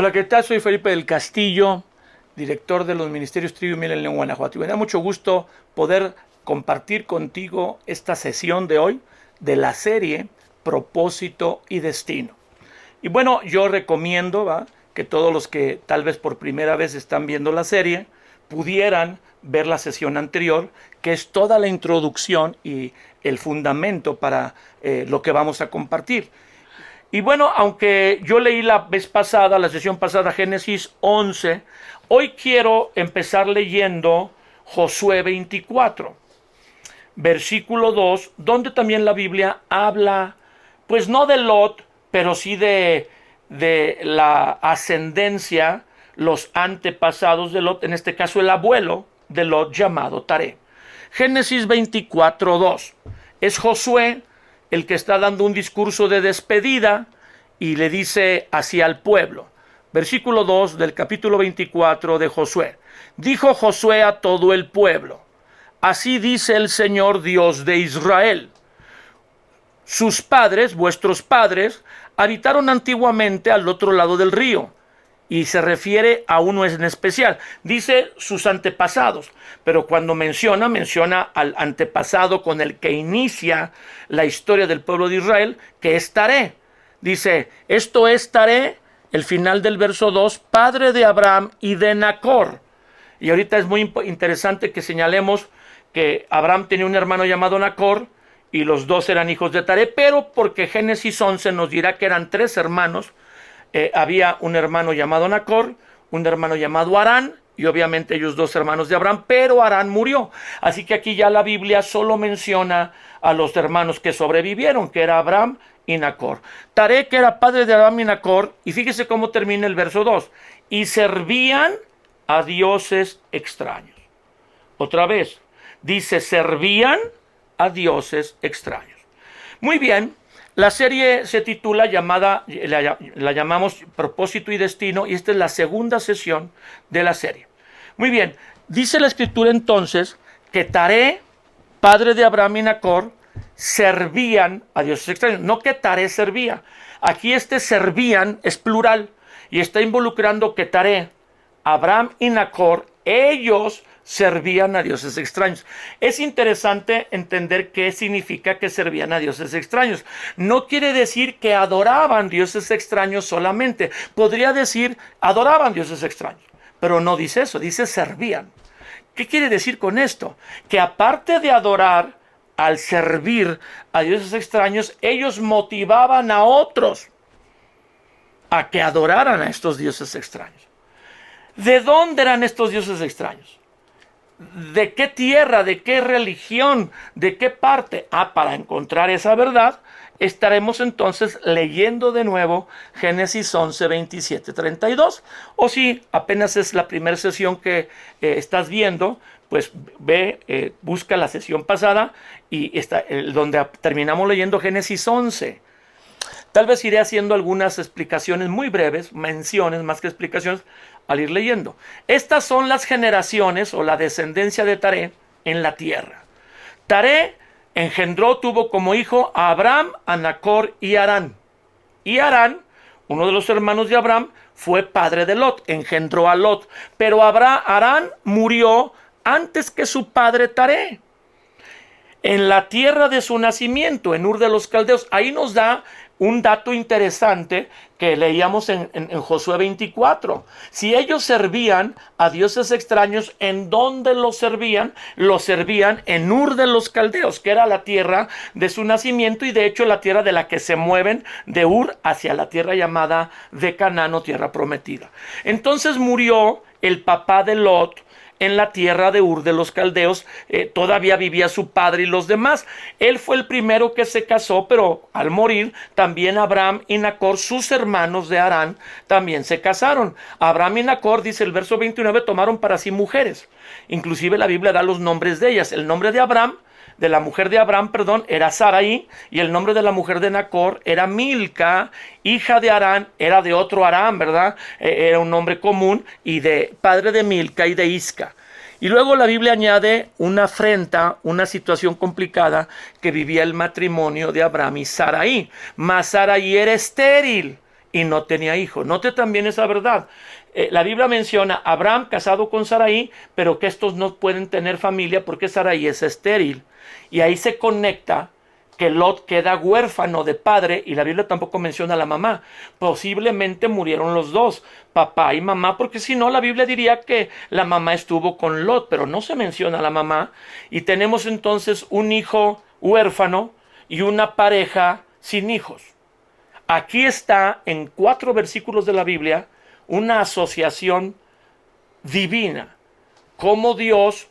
Hola, ¿qué tal? Soy Felipe del Castillo, director de los Ministerios Trigo y Miel en León, Guanajuato. Y me da mucho gusto poder compartir contigo esta sesión de hoy de la serie Propósito y Destino. Y bueno, yo recomiendo que todos los que tal vez por primera vez están viendo la serie pudieran ver la sesión anterior, que es toda la introducción y el fundamento para lo que vamos a compartir. Y bueno, aunque yo leí la vez pasada, la sesión pasada, Génesis 11, hoy quiero empezar leyendo Josué 24, versículo 2, donde también la Biblia habla, pues no de Lot, pero sí de la ascendencia, los antepasados de Lot, en este caso el abuelo de Lot llamado Taré. Génesis 24, 2. Es Josué el que está dando un discurso de despedida y le dice así al pueblo. Versículo 2 del capítulo 24 de Josué. Dijo Josué a todo el pueblo: así dice el Señor Dios de Israel. Sus padres, vuestros padres, habitaron antiguamente al otro lado del río. Y se refiere a uno en especial. Dice sus antepasados, pero cuando menciona al antepasado con el que inicia la historia del pueblo de Israel, que es Taré. Dice, esto es Taré, el final del verso 2, padre de Abraham y de Nacor. Y ahorita es muy interesante que señalemos que Abraham tenía un hermano llamado Nacor, y los dos eran hijos de Taré, pero porque Génesis 11 nos dirá que eran tres hermanos. Había un hermano llamado Nacor, un hermano llamado Harán, y obviamente ellos dos hermanos de Abraham, pero Harán murió. Así que aquí ya la Biblia solo menciona a los hermanos que sobrevivieron, que era Abraham y Nacor. Taré, que era padre de Abraham y Nacor, y fíjese cómo termina el verso 2. Y servían a dioses extraños. Otra vez, dice, servían a dioses extraños. Muy bien. La serie se titula la llamamos Propósito y Destino, y esta es la segunda sesión de la serie. Muy bien, dice la escritura entonces que Taré, padre de Abraham y Nacor, servían a dioses extraños. No que Taré servía. Aquí servían es plural y está involucrando que Taré, Abraham y Nacor, ellos servían a dioses extraños. Es interesante entender qué significa que servían a dioses extraños. No quiere decir que adoraban dioses extraños solamente. Podría decir adoraban dioses extraños, pero no dice eso, dice servían. ¿Qué quiere decir con esto? Que aparte de adorar, al servir a dioses extraños, ellos motivaban a otros a que adoraran a estos dioses extraños. ¿De dónde eran estos dioses extraños? ¿De qué tierra, de qué religión, de qué parte? Para encontrar esa verdad, estaremos entonces leyendo de nuevo Génesis 11, 27, 32. O si apenas es la primera sesión que estás viendo, pues ve, busca la sesión pasada y está donde terminamos leyendo Génesis 11. Tal vez iré haciendo algunas explicaciones muy breves, menciones más que explicaciones, al ir leyendo. Estas son las generaciones o la descendencia de Taré en la tierra. Taré tuvo como hijo a Abraham, a Nacor y a Harán. Y Harán, uno de los hermanos de Abraham, fue padre de Lot, engendró a Lot. Pero Harán murió antes que su padre Taré, en la tierra de su nacimiento, en Ur de los Caldeos. Ahí nos da un dato interesante que leíamos en Josué 24. Si ellos servían a dioses extraños, ¿en dónde los servían? Los servían en Ur de los Caldeos, que era la tierra de su nacimiento y de hecho la tierra de la que se mueven de Ur hacia la tierra llamada de Canaán o tierra prometida. Entonces murió el papá de Lot en la tierra de Ur de los Caldeos. Todavía vivía su padre y los demás. Él fue el primero que se casó, pero al morir también Abraham y Nacor, sus hermanos de Harán, también se casaron. Abraham y Nacor, dice el verso 29, tomaron para sí mujeres. Inclusive la Biblia da los nombres de ellas. El nombre de Abraham, de la mujer de Abraham, era Sarai, y el nombre de la mujer de Nacor era Milca, hija de Harán, era de otro Harán, ¿verdad? Era un nombre común, y de padre de Milca y de Isca. Y luego la Biblia añade una afrenta, una situación complicada que vivía el matrimonio de Abraham y Sarai. Mas Sarai era estéril y no tenía hijo. Note también esa verdad. La Biblia menciona a Abraham casado con Sarai, pero que estos no pueden tener familia porque Sarai es estéril. Y ahí se conecta que Lot queda huérfano de padre, y la Biblia tampoco menciona a la mamá. Posiblemente murieron los dos, papá y mamá, porque si no la Biblia diría que la mamá estuvo con Lot, pero no se menciona a la mamá. Y tenemos entonces un hijo huérfano y una pareja sin hijos. Aquí está en 4 versículos de la Biblia una asociación divina, cómo Dios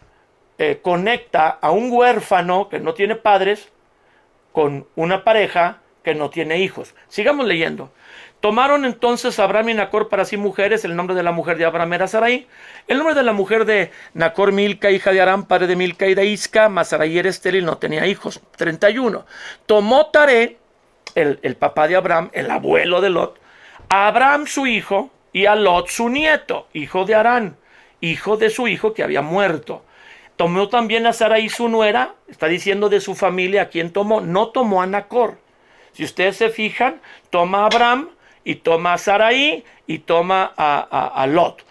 conecta a un huérfano que no tiene padres con una pareja que no tiene hijos. Sigamos leyendo. Tomaron entonces Abraham y Nacor para sí mujeres. El nombre de la mujer de Abraham era Sarai. El nombre de la mujer de Nacor, Milca, hija de Aram, padre de Milca y de Isca. Mas Sarai era estéril, no tenía hijos. 31. Tomó Taré, el papá de Abraham, el abuelo de Lot, a Abraham su hijo y a Lot su nieto, hijo de Harán, hijo de su hijo que había muerto. Tomó también a Sarai su nuera, está diciendo de su familia a quien tomó, no tomó a Nacor. Si ustedes se fijan, toma a Abraham y toma a Sarai y toma a Lot.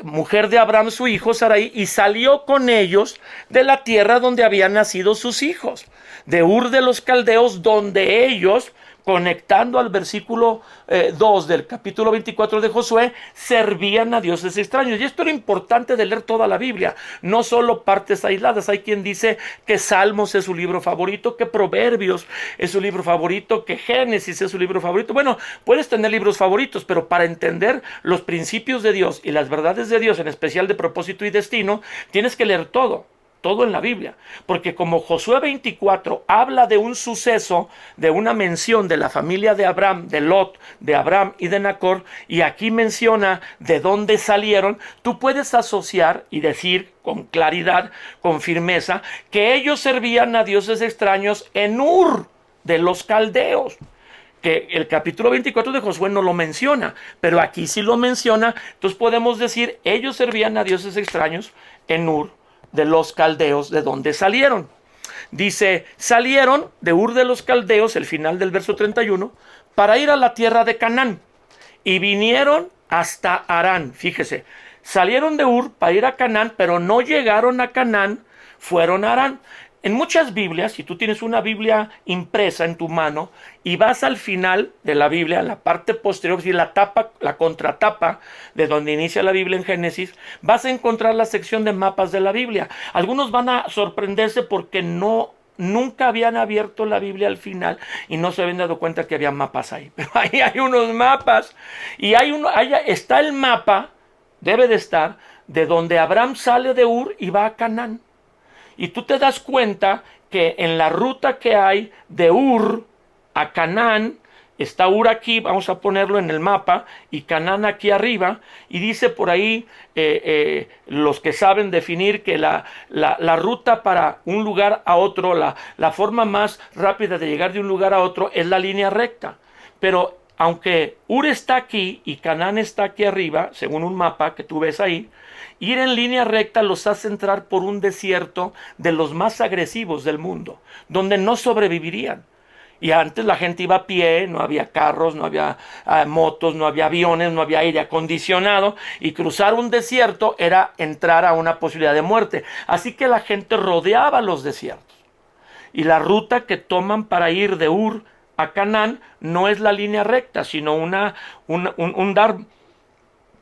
Mujer de Abraham su hijo Sarai, y salió con ellos de la tierra donde habían nacido sus hijos, de Ur de los Caldeos, donde ellos, conectando al versículo 2 del capítulo 24 de Josué, servían a dioses extraños. Y esto era importante de leer toda la Biblia, no solo partes aisladas. Hay quien dice que Salmos es su libro favorito, que Proverbios es su libro favorito, que Génesis es su libro favorito. Bueno, puedes tener libros favoritos, pero para entender los principios de Dios y las verdades de Dios, en especial de propósito y destino, tienes que leer todo en la Biblia, porque como Josué 24 habla de un suceso, de una mención de la familia de Abraham, de Lot, de Abraham y de Nacor, y aquí menciona de dónde salieron, tú puedes asociar y decir con claridad, con firmeza, que ellos servían a dioses extraños en Ur de los Caldeos, que el capítulo 24 de Josué no lo menciona, pero aquí sí lo menciona. Entonces podemos decir, ellos servían a dioses extraños en Ur de los Caldeos, de donde salieron. Dice, salieron de Ur de los Caldeos, el final del verso 31, para ir a la tierra de Canaán, y vinieron hasta Harán. Fíjese, salieron de Ur para ir a Canaán, pero no llegaron a Canaán, fueron a Harán. En muchas Biblias, si tú tienes una Biblia impresa en tu mano y vas al final de la Biblia, en la parte posterior, si la tapa, la contratapa de donde inicia la Biblia en Génesis, vas a encontrar la sección de mapas de la Biblia. Algunos van a sorprenderse porque nunca habían abierto la Biblia al final y no se habían dado cuenta que había mapas ahí. Pero ahí hay unos mapas y está el mapa, debe de estar, de donde Abraham sale de Ur y va a Canaán. Y tú te das cuenta que en la ruta que hay de Ur a Canaán, está Ur aquí, vamos a ponerlo en el mapa, y Canaán aquí arriba, y dice por ahí los que saben definir que la ruta para un lugar a otro, la forma más rápida de llegar de un lugar a otro es la línea recta. Pero aunque Ur está aquí y Canaán está aquí arriba, según un mapa que tú ves ahí, ir en línea recta los hace entrar por un desierto de los más agresivos del mundo, donde no sobrevivirían. Y antes la gente iba a pie, no había carros, no había motos, no había aviones, no había aire acondicionado, y cruzar un desierto era entrar a una posibilidad de muerte. Así que la gente rodeaba los desiertos. Y la ruta que toman para ir de Ur a Canaán no es la línea recta, sino un dar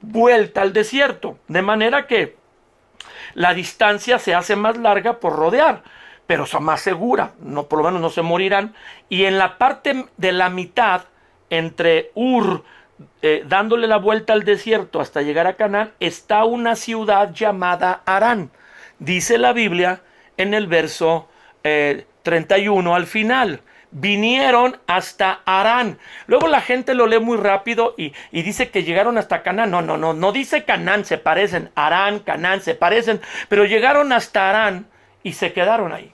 vuelta al desierto, de manera que la distancia se hace más larga por rodear, pero es más segura, no, por lo menos no se morirán. Y en la parte de la mitad, entre Ur, dándole la vuelta al desierto hasta llegar a Canaán, está una ciudad llamada Harán. Dice la Biblia en el verso 31 al final. Vinieron hasta Harán. Luego la gente lo lee muy rápido y dice que llegaron hasta Canaán. No dice Canaán, se parecen. Harán, Canaán, se parecen. Pero llegaron hasta Harán y se quedaron ahí.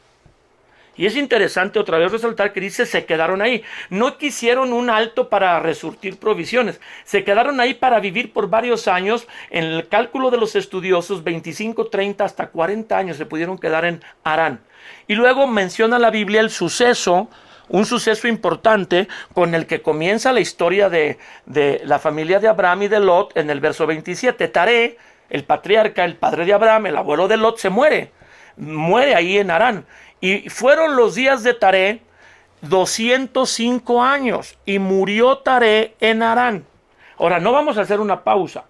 Y es interesante otra vez resaltar que dice se quedaron ahí. No quisieron un alto para resurtir provisiones. Se quedaron ahí para vivir por varios años. En el cálculo de los estudiosos, 25, 30 hasta 40 años se pudieron quedar en Harán. Y luego menciona la Biblia el suceso un suceso importante con el que comienza la historia de la familia de Abraham y de Lot en el verso 27. Taré, el patriarca, el padre de Abraham, el abuelo de Lot, se muere ahí en Harán. Y fueron los días de Taré 205 años y murió Taré en Harán. Ahora, no vamos a hacer una pausa.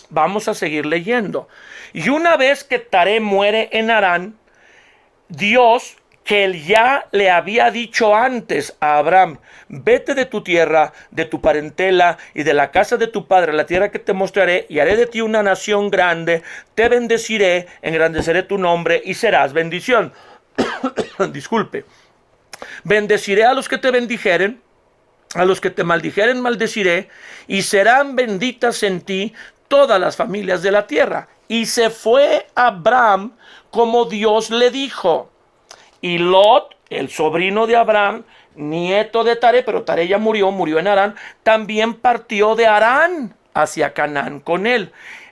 Vamos a seguir leyendo. Y una vez que Taré muere en Harán, Dios, que él ya le había dicho antes a Abraham, vete de tu tierra, de tu parentela y de la casa de tu padre, la tierra que te mostraré, y haré de ti una nación grande, te bendeciré, engrandeceré tu nombre y serás bendición. Disculpe. Bendeciré a los que te bendijeren, a los que te maldijeren maldeciré, y serán benditas en ti todas las familias de la tierra. Y se fue Abraham como Dios le dijo. Y Lot, el sobrino de Abraham, nieto de Taré, pero Taré ya murió en Harán, también partió de Harán hacia Canaán con él.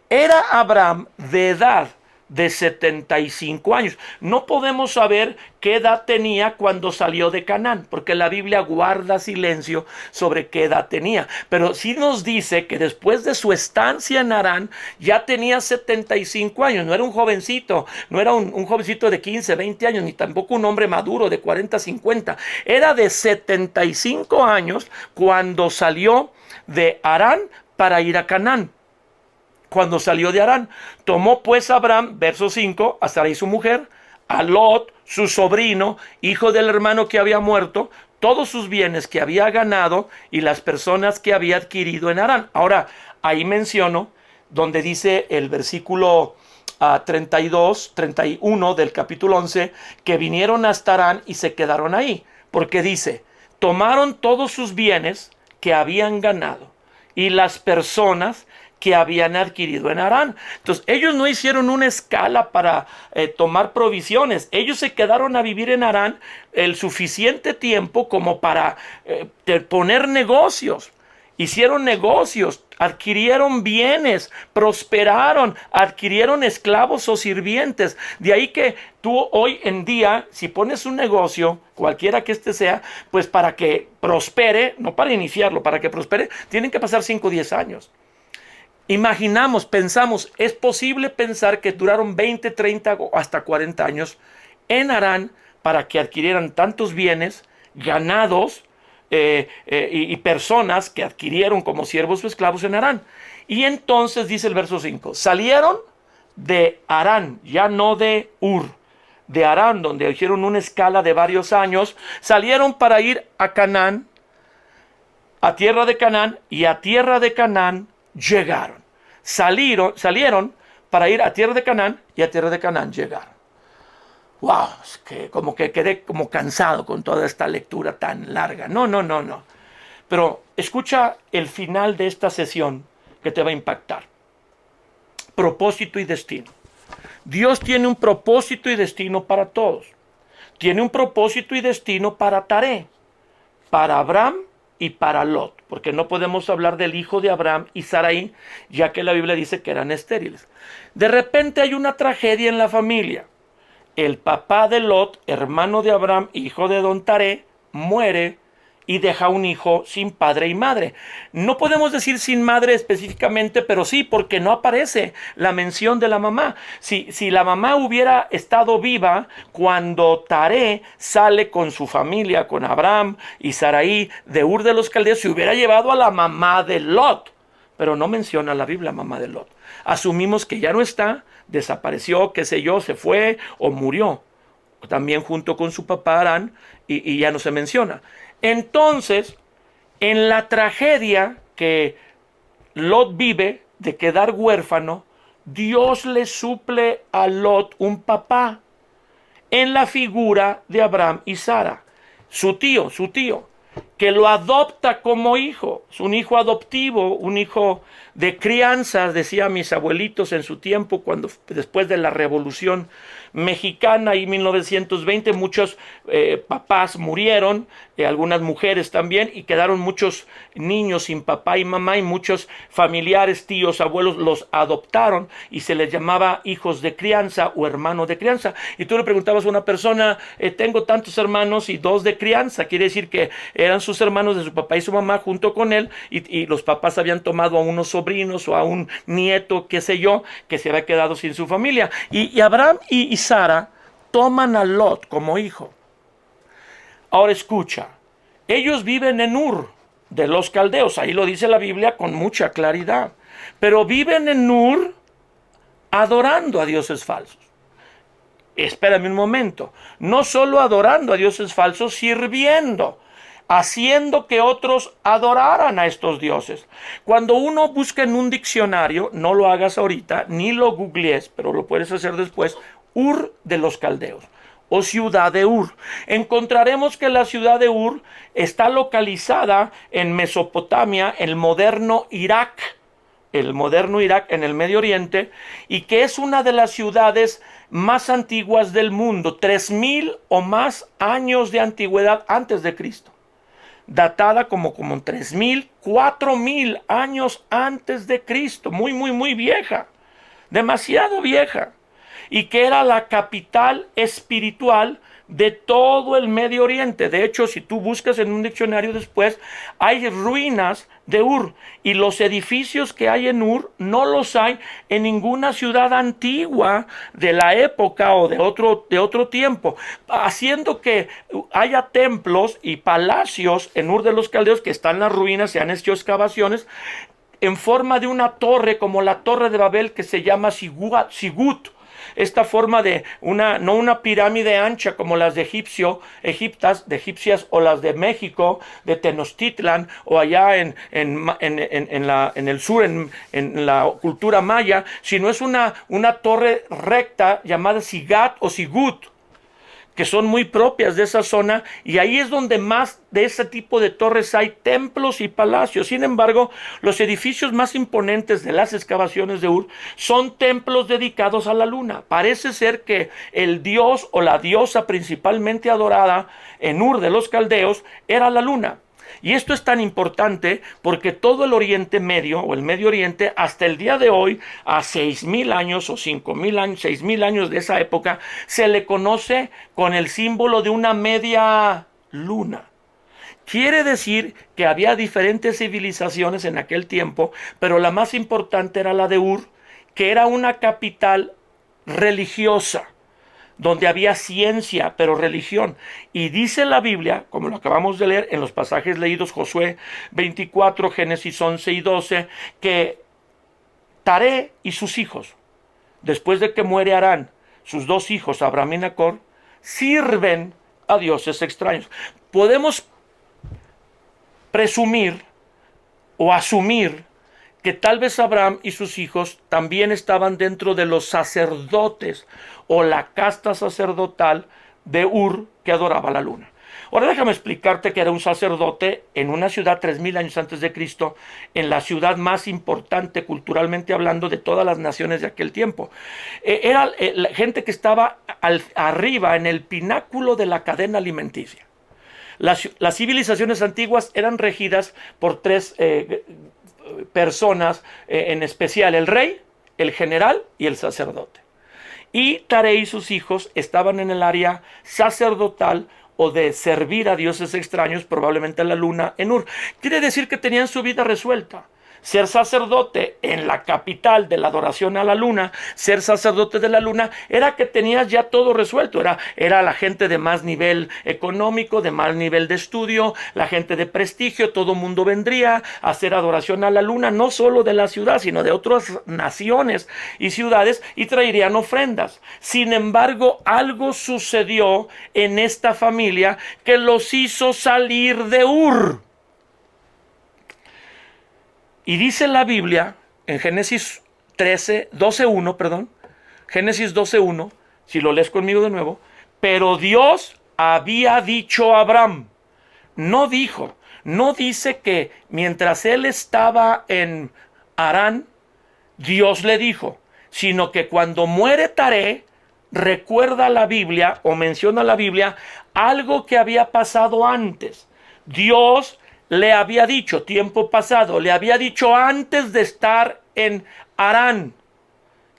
Era Abraham de edad de 75 años. No podemos saber qué edad tenía cuando salió de Canaán, porque la Biblia guarda silencio sobre qué edad tenía. Pero sí nos dice que después de su estancia en Harán, ya tenía 75 años. No era un jovencito, no era un jovencito de 15, 20 años, ni tampoco un hombre maduro de 40, 50. Era de 75 años cuando salió de Harán para ir a Canaán. Cuando salió de Harán, tomó pues Abraham, verso 5, a Sarai su mujer, a Lot, su sobrino, hijo del hermano que había muerto, todos sus bienes que había ganado y las personas que había adquirido en Harán. Ahora, ahí menciono donde dice el versículo 32, 31 del capítulo 11, que vinieron hasta Harán y se quedaron ahí. Porque dice, tomaron todos sus bienes que habían ganado y las personas que habían adquirido en Harán. Entonces, ellos no hicieron una escala para tomar provisiones. Ellos se quedaron a vivir en Harán el suficiente tiempo como para poner negocios. Hicieron negocios, adquirieron bienes, prosperaron, adquirieron esclavos o sirvientes. De ahí que tú hoy en día, si pones un negocio, cualquiera que este sea, pues para que prospere, no para iniciarlo, para que prospere, tienen que pasar 5 o 10 años. Imaginamos, pensamos, es posible pensar que duraron 20, 30 o hasta 40 años en Harán para que adquirieran tantos bienes, ganados y personas que adquirieron como siervos o esclavos en Harán. Y entonces dice el verso 5, salieron de Harán, ya no de Ur, de Harán, donde hicieron una escala de varios años, salieron para ir a Canaán, a tierra de Canaán, y a tierra de Canaán llegaron. Salieron para ir a tierra de Canaán y a tierra de Canaán llegaron. Wow, es que como que quedé como cansado con toda esta lectura tan larga. No. Pero escucha el final de esta sesión que te va a impactar. Propósito y destino. Dios tiene un propósito y destino para todos. Tiene un propósito y destino para Taré, para Abraham y para Lot, porque no podemos hablar del hijo de Abraham y Sarai, ya que la Biblia dice que eran estériles. De repente hay una tragedia en la familia. El papá de Lot, hermano de Abraham, hijo de don Taré, muere y deja un hijo sin padre y madre. No podemos decir sin madre específicamente, pero sí, porque no aparece la mención de la mamá. Si la mamá hubiera estado viva cuando Taré sale con su familia, con Abraham y Sarai de Ur de los Caldeos, se hubiera llevado a la mamá de Lot. Pero no menciona la Biblia mamá de Lot. Asumimos que ya no está, desapareció, qué sé yo, se fue o murió. También junto con su papá Harán y ya no se menciona. Entonces, en la tragedia que Lot vive de quedar huérfano, Dios le suple a Lot un papá en la figura de Abraham y Sara, su tío, que lo adopta como hijo. Es un hijo adoptivo, un hijo de crianza, decía mis abuelitos en su tiempo, cuando después de la Revolución Mexicana y 1920 muchos papás murieron, algunas mujeres también, y quedaron muchos niños sin papá y mamá, y muchos familiares, tíos, abuelos los adoptaron y se les llamaba hijos de crianza o hermanos de crianza. Y tú le preguntabas a una persona, tengo tantos hermanos y dos de crianza, quiere decir que eran sus hermanos de su papá y su mamá junto con él, y los papás habían tomado a unos sobrinos o a un nieto, qué sé yo, que se había quedado sin su familia. Y Abraham y Sara toman a Lot como hijo. Ahora escucha, ellos viven en Ur de los caldeos, ahí lo dice la Biblia con mucha claridad, pero viven en Ur adorando a dioses falsos. Espérame un momento, no solo adorando a dioses falsos, sirviendo, haciendo que otros adoraran a estos dioses. Cuando uno busca en un diccionario, no lo hagas ahorita, ni lo googlees, pero lo puedes hacer después, Ur de los caldeos o ciudad de Ur, encontraremos que la ciudad de Ur está localizada en Mesopotamia, el moderno Irak en el Medio Oriente, y que es una de las ciudades más antiguas del mundo, 3000 o más años de antigüedad antes de Cristo, datada como 3000, 4000 años antes de Cristo, muy vieja, demasiado vieja, y que era la capital espiritual de todo el Medio Oriente. De hecho, si tú buscas en un diccionario después, hay ruinas de Ur, y los edificios que hay en Ur no los hay en ninguna ciudad antigua de la época o de otro tiempo, haciendo que haya templos y palacios en Ur de los Caldeos, que están en las ruinas, se han hecho excavaciones en forma de una torre, como la Torre de Babel, que se llama Sigut. Esta forma de no una pirámide ancha como las de egipcias, o las de México, de Tenochtitlan, o allá en el sur, en la cultura maya, sino es una torre recta llamada Sigat o Sigut, que son muy propias de esa zona, y ahí es donde más de ese tipo de torres hay templos y palacios. Sin embargo, los edificios más imponentes de las excavaciones de Ur son templos dedicados a la luna. Parece ser que el dios o la diosa principalmente adorada en Ur de los Caldeos era la luna. Y esto es tan importante porque todo el Oriente Medio o el Medio Oriente hasta el día de hoy, a 6000 años o 5000 años, 6000 años de esa época, se le conoce con el símbolo de una media luna. Quiere decir que había diferentes civilizaciones en aquel tiempo, pero la más importante era la de Ur, que era una capital religiosa, donde había ciencia, pero religión. Y dice la Biblia, como lo acabamos de leer en los pasajes leídos, Josué 24, Génesis 11 y 12, que Taré y sus hijos, después de que muere Harán, sus dos hijos, Abraham y Nacor, sirven a dioses extraños. Podemos presumir o asumir que tal vez Abraham y sus hijos también estaban dentro de los sacerdotes o la casta sacerdotal de Ur que adoraba la luna. Ahora déjame explicarte que era un sacerdote en una ciudad 3000 años antes de Cristo, en la ciudad más importante culturalmente hablando de todas las naciones de aquel tiempo. Era la gente que estaba arriba, en el pináculo de la cadena alimenticia. Las civilizaciones antiguas eran regidas por tres personas, en especial el rey, el general y el sacerdote. Y Taré y sus hijos estaban en el área sacerdotal o de servir a dioses extraños, probablemente a la luna, en Ur. Quiere decir que tenían su vida resuelta. Ser sacerdote en la capital de la adoración a la luna, ser sacerdote de la luna, era que tenías ya todo resuelto. Era la gente de más nivel económico, de más nivel de estudio, la gente de prestigio. Todo mundo vendría a hacer adoración a la luna, no solo de la ciudad, sino de otras naciones y ciudades, y traerían ofrendas. Sin embargo, algo sucedió en esta familia que los hizo salir de Ur. Y dice la Biblia en Génesis 12:1, Génesis 12:1, si lo lees conmigo de nuevo, pero Dios había dicho a Abraham, no dijo, no dice que mientras él estaba en Harán, Dios le dijo, sino que cuando muere Taré, recuerda la Biblia o menciona la Biblia algo que había pasado antes. Dios le había dicho, tiempo pasado, le había dicho antes de estar en Harán,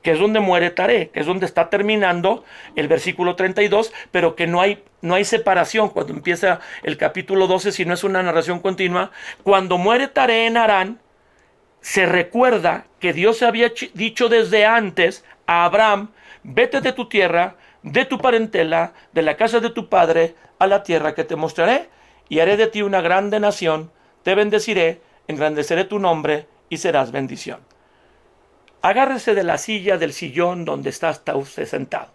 que es donde muere Taré, que es donde está terminando el versículo 32, pero que no hay separación cuando empieza el capítulo 12, si no es una narración continua. Cuando muere Taré en Harán, se recuerda que Dios había dicho desde antes a Abraham, vete de tu tierra, de tu parentela, de la casa de tu padre, a la tierra que te mostraré, y haré de ti una grande nación, te bendeciré, engrandeceré tu nombre y serás bendición. Agárrese de la silla, del sillón donde está usted sentado.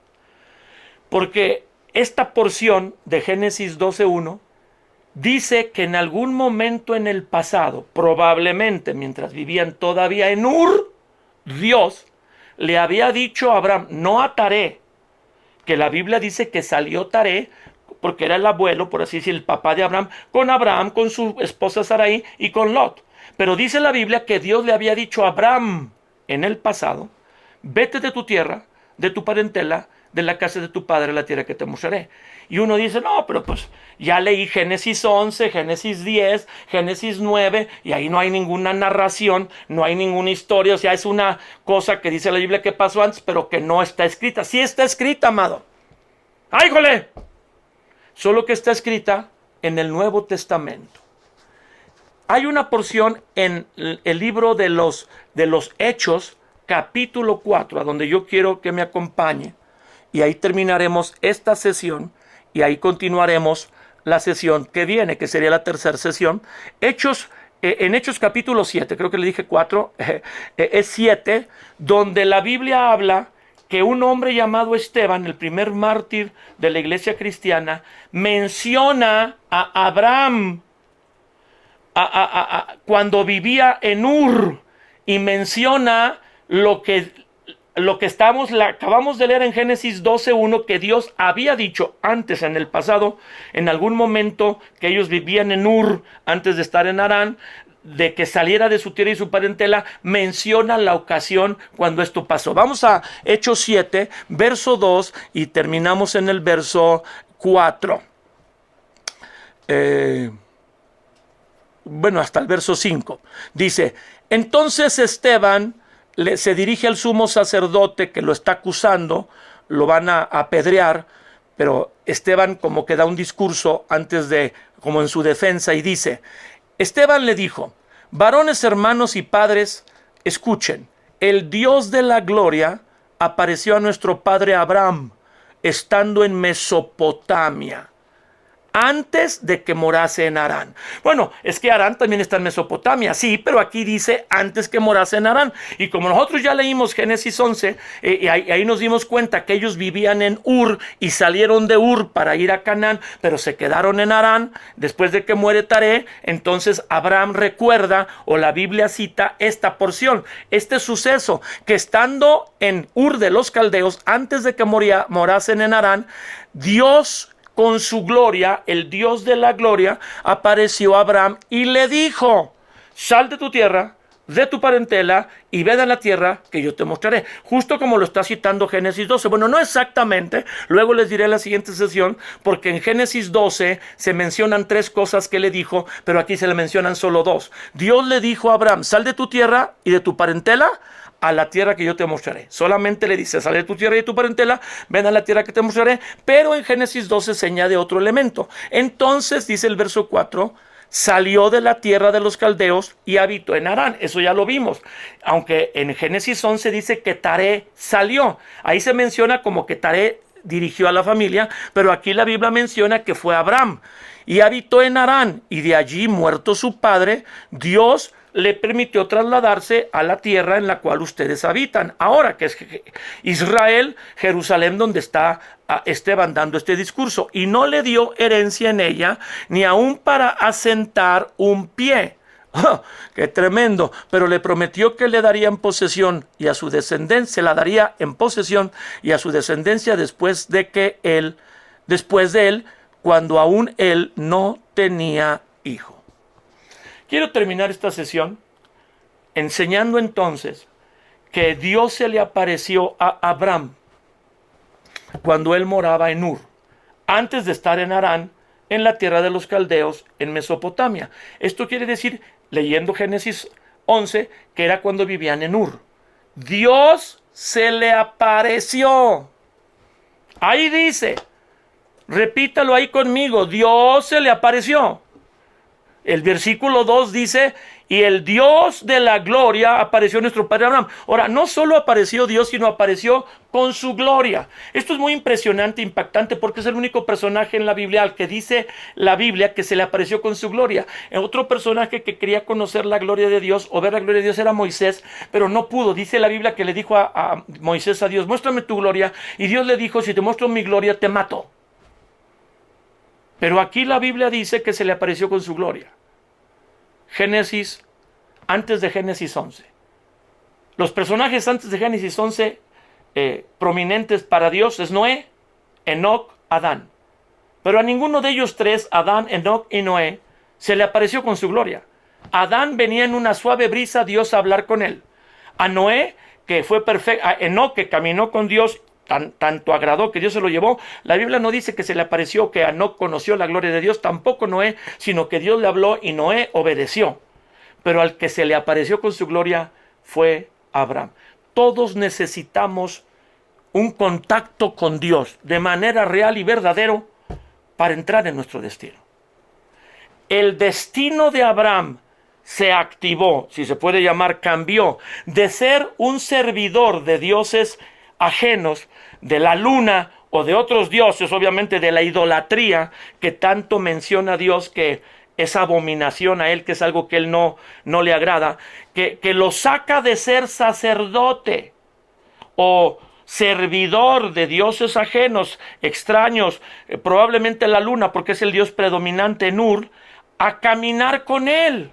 Porque esta porción de Génesis 12:1 dice que en algún momento en el pasado, probablemente mientras vivían todavía en Ur, Dios le había dicho a Abraham, no a Taré, que la Biblia dice que salió Taré, porque era el abuelo, por así decir, el papá de Abraham, con su esposa Sarai y con Lot. Pero dice la Biblia que Dios le había dicho a Abraham en el pasado, vete de tu tierra, de tu parentela, de la casa de tu padre, la tierra que te mostraré. Y uno dice, no, pero pues ya leí Génesis 11, Génesis 10, Génesis 9, y ahí no hay ninguna narración, no hay ninguna historia, o sea, es una cosa que dice la Biblia que pasó antes, pero que no está escrita. Sí está escrita, amado. ¡Ay, jole! Solo que está escrita en el Nuevo Testamento. Hay una porción en el libro de los Hechos, capítulo 4, a donde yo quiero que me acompañe. Y ahí terminaremos esta sesión y ahí continuaremos la sesión que viene, que sería la tercera sesión. En Hechos capítulo 7, creo que le dije 4, es 7, donde la Biblia habla que un hombre llamado Esteban, el primer mártir de la iglesia cristiana, menciona a Abraham cuando vivía en Ur, y menciona lo que acabamos de leer en Génesis 12:1, que Dios había dicho antes en el pasado, en algún momento que ellos vivían en Ur antes de estar en Harán, de que saliera de su tierra y su parentela. Menciona la ocasión cuando esto pasó. Vamos a Hechos 7, verso 2, y terminamos en el verso 4. Hasta el verso 5. Dice, entonces Esteban se dirige al sumo sacerdote que lo está acusando, lo van a apedrear, pero Esteban como que da un discurso como en su defensa, y dice, Esteban le dijo, varones, hermanos y padres, escuchen, el Dios de la gloria apareció a nuestro padre Abraham, estando en Mesopotamia, antes de que morase en Harán. Bueno, es que Harán también está en Mesopotamia, sí, pero aquí dice antes que morase en Harán. Y como nosotros ya leímos Génesis 11, ahí nos dimos cuenta que ellos vivían en Ur y salieron de Ur para ir a Canaán, pero se quedaron en Harán después de que muere Taré. Entonces Abraham recuerda, o la Biblia cita esta porción, este suceso, que estando en Ur de los Caldeos, antes de que morasen en Harán, Dios con su gloria, el Dios de la gloria, apareció a Abraham y le dijo, sal de tu tierra, de tu parentela, y ve a la tierra que yo te mostraré. Justo como lo está citando Génesis 12. Bueno, no exactamente, luego les diré en la siguiente sesión, porque en Génesis 12 se mencionan 3 cosas que le dijo, pero aquí se le mencionan solo 2. Dios le dijo a Abraham, sal de tu tierra y de tu parentela, a la tierra que yo te mostraré. Solamente le dice, sal de tu tierra y de tu parentela, ven a la tierra que te mostraré. Pero en Génesis 12 se añade otro elemento. Entonces, dice el verso 4, salió de la tierra de los caldeos y habitó en Harán. Eso ya lo vimos. Aunque en Génesis 11 dice que Taré salió. Ahí se menciona como que Taré dirigió a la familia, pero aquí la Biblia menciona que fue Abraham. Y habitó en Harán, y de allí, muerto su padre, Dios le permitió trasladarse a la tierra en la cual ustedes habitan ahora, que es Israel, Jerusalén, donde está Esteban dando este discurso, y no le dio herencia en ella, ni aún para asentar un pie. ¡Oh, qué tremendo! Pero le prometió que le daría en posesión y a su descendencia, la daría en posesión y a su descendencia después de él, cuando aún él no tenía hijo. Quiero terminar esta sesión enseñando entonces que Dios se le apareció a Abraham cuando él moraba en Ur, antes de estar en Harán, en la tierra de los caldeos, en Mesopotamia. Esto quiere decir, leyendo Génesis 11, que era cuando vivían en Ur. Dios se le apareció. Ahí dice, repítalo ahí conmigo, Dios se le apareció. El versículo 2 dice, y el Dios de la gloria apareció nuestro padre Abraham. Ahora, no solo apareció Dios, sino apareció con su gloria. Esto es muy impresionante, impactante, porque es el único personaje en la Biblia al que dice la Biblia que se le apareció con su gloria. Otro personaje que quería conocer la gloria de Dios o ver la gloria de Dios era Moisés, pero no pudo. Dice la Biblia que le dijo a Moisés a Dios, muéstrame tu gloria. Y Dios le dijo, si te muestro mi gloria, te mato. Pero aquí la Biblia dice que se le apareció con su gloria. Antes de Génesis 11. Los personajes antes de Génesis 11 prominentes para Dios es Noé, Enoc, Adán. Pero a ninguno de ellos tres, Adán, Enoc y Noé, se le apareció con su gloria. Adán venía en una suave brisa Dios a hablar con él. A Noé, que fue perfecto, a Enoc, que caminó con Dios, tanto agradó que Dios se lo llevó. La Biblia no dice que se le apareció, que Enoc conoció la gloria de Dios, tampoco Noé, sino que Dios le habló y Noé obedeció. Pero al que se le apareció con su gloria fue Abraham. Todos necesitamos un contacto con Dios de manera real y verdadero para entrar en nuestro destino. El destino de Abraham se activó, si se puede llamar, cambió de ser un servidor de dioses ajenos, de la luna o de otros dioses, obviamente de la idolatría que tanto menciona Dios, que es abominación a él, que es algo que él no le agrada, que lo saca de ser sacerdote o servidor de dioses ajenos, extraños, probablemente la luna, porque es el dios predominante en Ur, a caminar con él.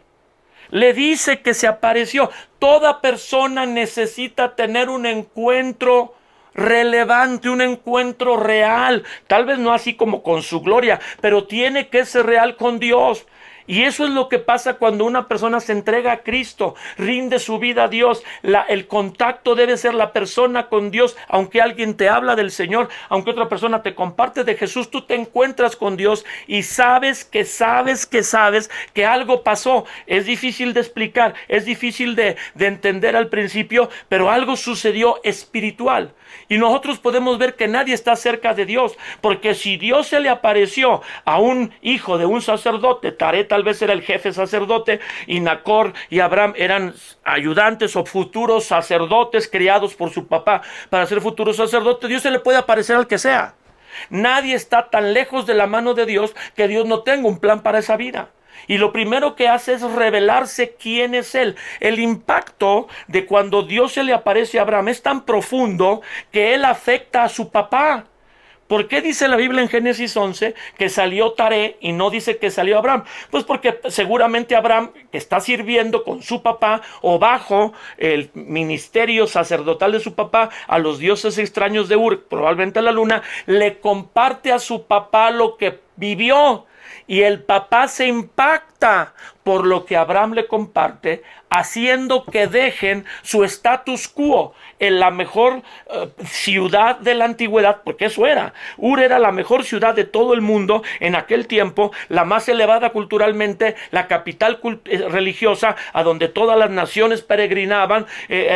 Le dice que se apareció. Toda persona necesita tener un encuentro relevante, un encuentro real, tal vez no así como con su gloria, pero tiene que ser real con Dios. Y eso es lo que pasa cuando una persona se entrega a Cristo, rinde su vida a Dios. El contacto debe ser la persona con Dios. Aunque alguien te habla del Señor, aunque otra persona te comparte de Jesús, tú te encuentras con Dios y sabes que algo pasó. Es difícil de explicar, es difícil de entender al principio, pero algo sucedió espiritual. Y nosotros podemos ver que nadie está cerca de Dios, porque si Dios se le apareció a un hijo de un sacerdote, Taré tal vez era el jefe sacerdote, y Nacor y Abraham eran ayudantes o futuros sacerdotes criados por su papá para ser futuros sacerdotes, Dios se le puede aparecer al que sea. Nadie está tan lejos de la mano de Dios que Dios no tenga un plan para esa vida. Y lo primero que hace es revelarse quién es Él. El impacto de cuando Dios se le aparece a Abraham es tan profundo que Él afecta a su papá. ¿Por qué dice la Biblia en Génesis 11 que salió Taré y no dice que salió Abraham? Pues porque seguramente Abraham, que está sirviendo con su papá o bajo el ministerio sacerdotal de su papá a los dioses extraños de Ur, probablemente a la luna, le comparte a su papá lo que vivió. Y el papá se impacta por lo que Abraham le comparte, haciendo que dejen su status quo en la mejor ciudad de la antigüedad, porque eso era. Ur era la mejor ciudad de todo el mundo en aquel tiempo, la más elevada culturalmente, la capital religiosa, a donde todas las naciones peregrinaban,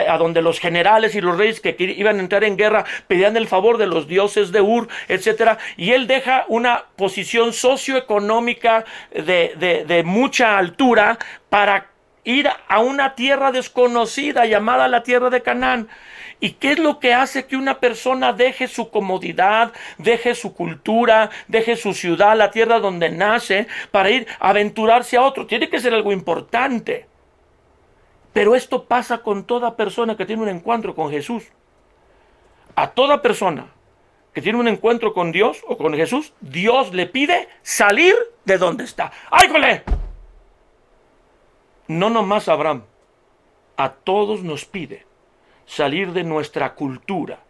a donde los generales y los reyes que iban a entrar en guerra pedían el favor de los dioses de Ur, etcétera. Y él deja una posición socioeconómica de mucha altura para ir a una tierra desconocida llamada la tierra de Canaán. ¿Y qué es lo que hace que una persona deje su comodidad, deje su cultura, deje su ciudad, la tierra donde nace, para ir a aventurarse a otro? Tiene que ser algo importante. Pero esto pasa con toda persona que tiene un encuentro con Jesús. A toda persona que tiene un encuentro con Dios o con Jesús, Dios le pide salir de donde está. ¡Ay, jole! No nomás a Abraham, a todos nos pide salir de nuestra cultura.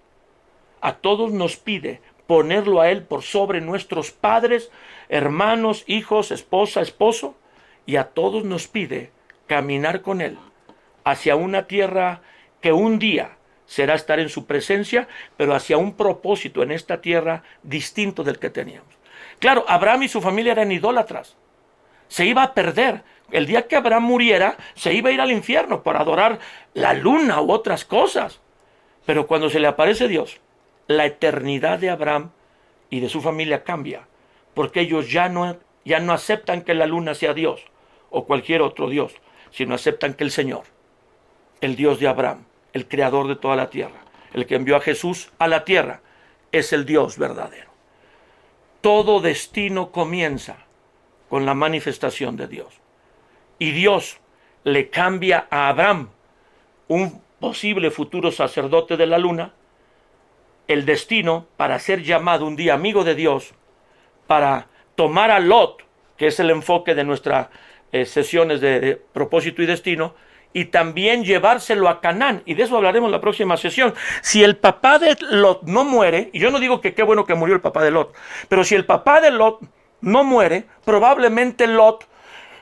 A todos nos pide ponerlo a Él por sobre nuestros padres, hermanos, hijos, esposa, esposo, y a todos nos pide caminar con Él hacia una tierra que un día será estar en su presencia, pero hacia un propósito en esta tierra distinto del que teníamos. Claro, Abraham y su familia eran idólatras. Se iba a perder. El día que Abraham muriera, se iba a ir al infierno por adorar la luna u otras cosas. Pero cuando se le aparece Dios, la eternidad de Abraham y de su familia cambia, porque ellos ya no aceptan que la luna sea Dios o cualquier otro Dios, sino aceptan que el Señor, el Dios de Abraham, el creador de toda la tierra, el que envió a Jesús a la tierra, es el Dios verdadero. Todo destino comienza con la manifestación de Dios. Y Dios le cambia a Abraham, un posible futuro sacerdote de la luna, el destino para ser llamado un día amigo de Dios, para tomar a Lot, que es el enfoque de nuestras sesiones de propósito y destino, y también llevárselo a Canaán, y de eso hablaremos en la próxima sesión. Si el papá de Lot no muere, y yo no digo que qué bueno que murió el papá de Lot, pero si el papá de Lot no muere, probablemente Lot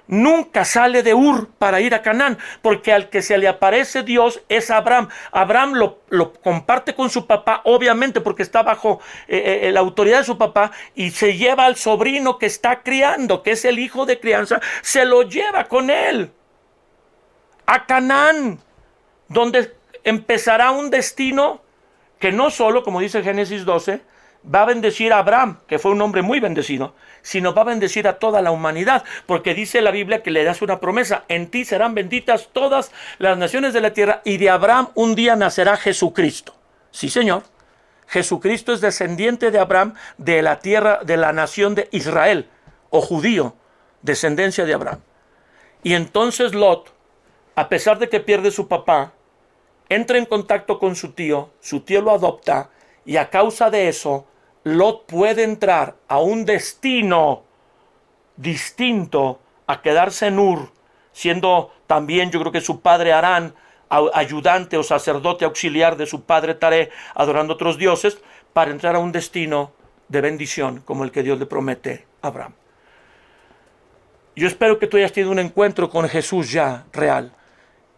nunca sale de Ur para ir a Canaán, porque al que se le aparece Dios es Abraham. Abraham lo comparte con su papá, obviamente porque está bajo la autoridad de su papá, y se lleva al sobrino que está criando, que es el hijo de crianza, se lo lleva con él a Canaán, donde empezará un destino que no solo, como dice Génesis 12, va a bendecir a Abraham, que fue un hombre muy bendecido, sino va a bendecir a toda la humanidad, porque dice la Biblia que le das una promesa: en ti serán benditas todas las naciones de la tierra, y de Abraham un día nacerá Jesucristo. Sí, Señor. Jesucristo es descendiente de Abraham, de la tierra, de la nación de Israel, o judío, descendencia de Abraham. Y entonces Lot, a pesar de que pierde su papá, entra en contacto con su tío lo adopta, y a causa de eso, Lot puede entrar a un destino distinto a quedarse en Ur, siendo también, yo creo que su padre Harán, ayudante o sacerdote auxiliar de su padre Taré, adorando otros dioses, para entrar a un destino de bendición como el que Dios le promete a Abraham. Yo espero que tú hayas tenido un encuentro con Jesús ya real,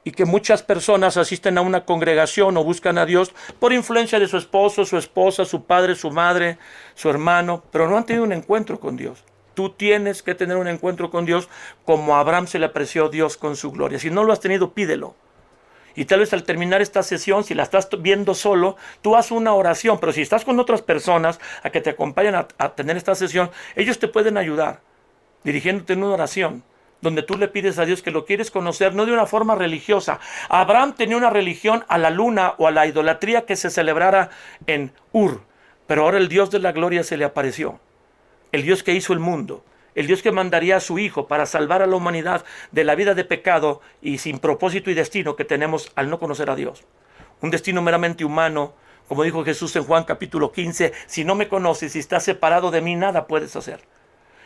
y que muchas personas asisten a una congregación o buscan a Dios por influencia de su esposo, su esposa, su padre, su madre, su hermano, pero no han tenido un encuentro con Dios. Tú tienes que tener un encuentro con Dios como a Abraham se le apreció Dios con su gloria. Si no lo has tenido, pídelo. Y tal vez al terminar esta sesión, si la estás viendo solo, tú haz una oración, pero si estás con otras personas a que te acompañen a tener esta sesión, ellos te pueden ayudar dirigiéndote en una oración, donde tú le pides a Dios que lo quieres conocer, no de una forma religiosa. Abraham tenía una religión a la luna o a la idolatría que se celebrara en Ur, pero ahora el Dios de la gloria se le apareció, el Dios que hizo el mundo, el Dios que mandaría a su Hijo para salvar a la humanidad de la vida de pecado y sin propósito y destino que tenemos al no conocer a Dios. Un destino meramente humano, como dijo Jesús en Juan capítulo 15, si no me conoces, si estás separado de mí, nada puedes hacer.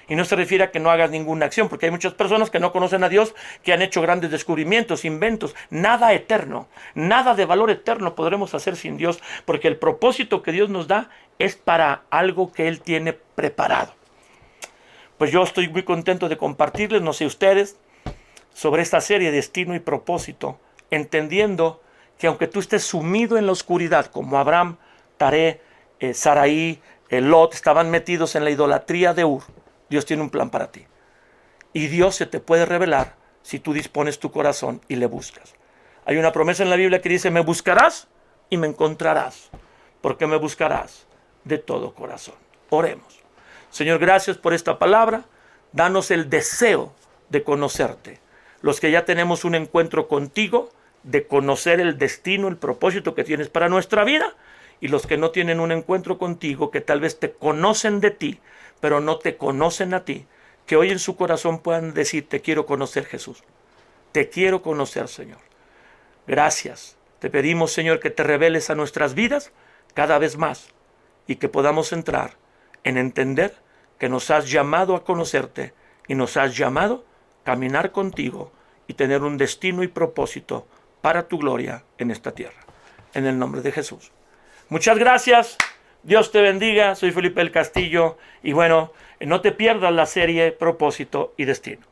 Y no se refiere a que no hagas ninguna acción, porque hay muchas personas que no conocen a Dios, que han hecho grandes descubrimientos, inventos. Nada eterno, nada de valor eterno podremos hacer sin Dios, porque el propósito que Dios nos da es para algo que Él tiene preparado. Pues yo estoy muy contento de compartirles, no sé ustedes, sobre esta serie Destino y Propósito, entendiendo que aunque tú estés sumido en la oscuridad, como Abraham, Taré, Saraí, Lot, estaban metidos en la idolatría de Ur, Dios tiene un plan para ti. Y Dios se te puede revelar si tú dispones tu corazón y le buscas. Hay una promesa en la Biblia que dice: me buscarás y me encontrarás, porque me buscarás de todo corazón. Oremos. Señor, gracias por esta palabra. Danos el deseo de conocerte. Los que ya tenemos un encuentro contigo, de conocer el destino, el propósito que tienes para nuestra vida, y los que no tienen un encuentro contigo, que tal vez te conocen de ti, pero no te conocen a ti, que hoy en su corazón puedan decir: te quiero conocer, Jesús. Te quiero conocer, Señor. Gracias. Te pedimos, Señor, que te reveles a nuestras vidas cada vez más y que podamos entrar en entender que nos has llamado a conocerte y nos has llamado a caminar contigo y tener un destino y propósito para tu gloria en esta tierra. En el nombre de Jesús. Muchas gracias. Dios te bendiga. Soy Felipe del Castillo. Y bueno, no te pierdas la serie Propósito y Destino.